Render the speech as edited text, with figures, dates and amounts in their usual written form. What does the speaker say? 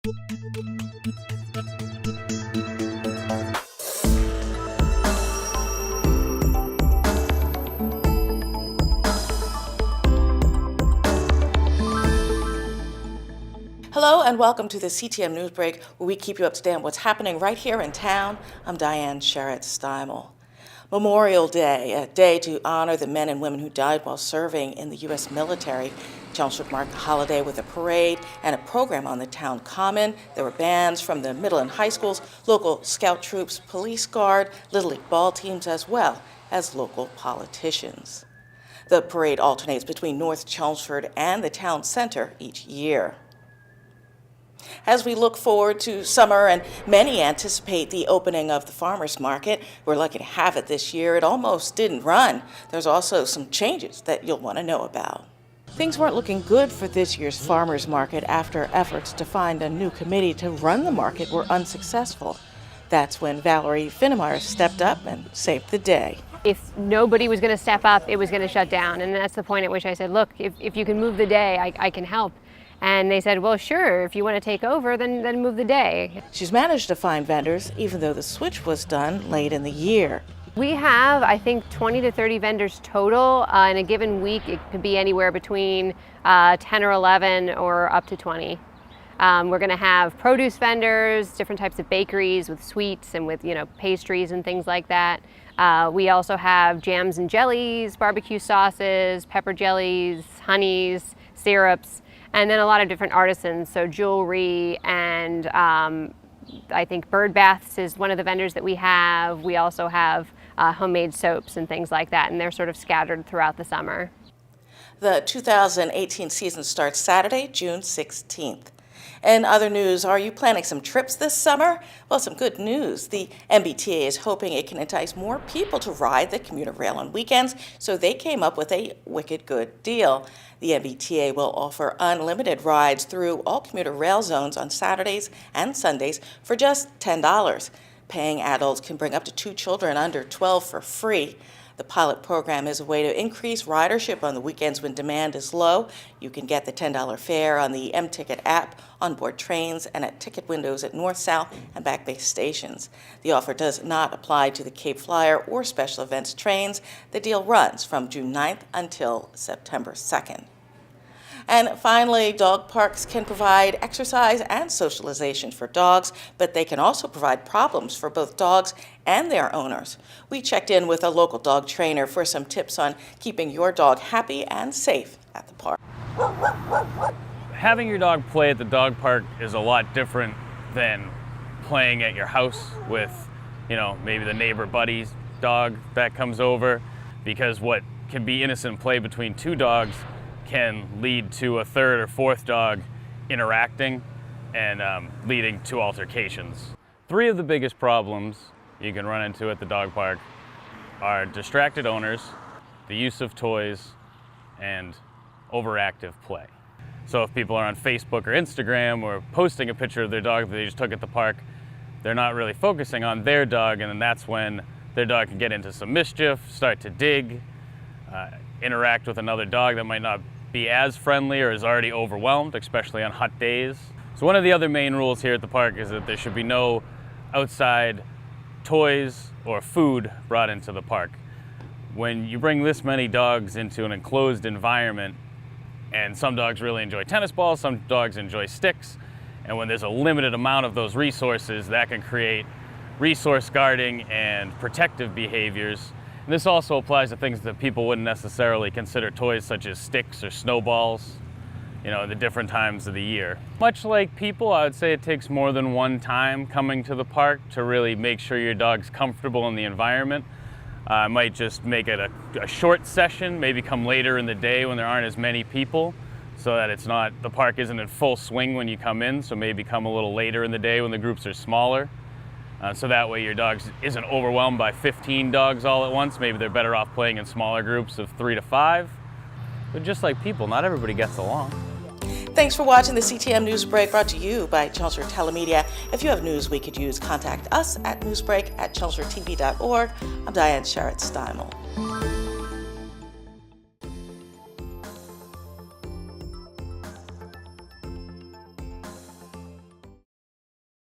Hello and welcome to the CTM NewsBreak, where we keep you up to date on what's happening right here in town. I'm Diane Sherritt-Steimel. Memorial Day, a day to honor the men and women who died while serving in the U.S. military. Chelmsford marked the holiday with a parade and a program on the town common. There were bands from the middle and high schools, local scout troops, police guard, Little League ball teams, as well as local politicians. The parade alternates between North Chelmsford and the town center each year. As we look forward to summer, and many anticipate the opening of the farmers market, we're lucky to have it this year. It almost didn't run. There's also some changes that you'll want to know about. Things weren't looking good for this year's farmers market after efforts to find a new committee to run the market were unsuccessful. That's when Valerie Finnemeyer stepped up and saved the day. If nobody was going to step up, it was going to shut down. And that's the point at which I said, look, if you can move the day, I can help. And they said, well, sure, if you want to take over, then move the day. She's managed to find vendors, even though the switch was done late in the year. We have, I think, 20 to 30 vendors total. In a given week, it could be anywhere between 10 or 11 or up to 20. We're going to have produce vendors, different types of bakeries with sweets and with, pastries and things like that. We also have jams and jellies, barbecue sauces, pepper jellies, honeys, syrups, and then a lot of different artisans, so jewelry, and I think bird baths is one of the vendors that we have. We also have homemade soaps and things like that, and they're sort of scattered throughout the summer. The 2018 season starts Saturday, June 16th. In other news, are you planning some trips this summer? Well, some good news. The MBTA is hoping it can entice more people to ride the commuter rail on weekends, so they came up with a wicked good deal. The MBTA will offer unlimited rides through all commuter rail zones on Saturdays and Sundays for just $10. Paying adults can bring up to 2 children under 12 for free. The pilot program is a way to increase ridership on the weekends when demand is low. You can get the $10 fare on the M-Ticket app, on board trains, and at ticket windows at North, South, and Back Bay stations. The offer does not apply to the Cape Flyer or special events trains. The deal runs from June 9th until September 2nd. And finally, dog parks can provide exercise and socialization for dogs, but they can also provide problems for both dogs and their owners. We checked in with a local dog trainer for some tips on keeping your dog happy and safe at the park. Having your dog play at the dog park is a lot different than playing at your house with, maybe the neighbor buddy's dog that comes over, because what can be innocent play between 2 dogs can lead to a 3rd or 4th dog interacting and leading to altercations. 3 of the biggest problems you can run into at the dog park are distracted owners, the use of toys, and overactive play. So if people are on Facebook or Instagram or posting a picture of their dog that they just took at the park, they're not really focusing on their dog, and then that's when their dog can get into some mischief, start to dig, interact with another dog that might not be as friendly or is already overwhelmed, especially on hot days. So one of the other main rules here at the park is that there should be no outside toys or food brought into the park. When you bring this many dogs into an enclosed environment, and some dogs really enjoy tennis balls, some dogs enjoy sticks, and when there's a limited amount of those resources, that can create resource guarding and protective behaviors. And this also applies to things that people wouldn't necessarily consider toys, such as sticks or snowballs, at the different times of the year. Much like people, I would say it takes more than one time coming to the park to really make sure your dog's comfortable in the environment. I might just make it a short session, maybe come later in the day when there aren't as many people, so that the park isn't in full swing when you come in, so maybe come a little later in the day when the groups are smaller. So that way your dog isn't overwhelmed by 15 dogs all at once. Maybe they're better off playing in smaller groups of 3 to 5. But just like people, not everybody gets along. Thanks for watching the CTM NewsBreak, brought to you by Chelmsford Telemedia. If you have news we could use, contact us at newsbreak@chelmsfordtv.org. I'm Diane Sherritt-Steimel.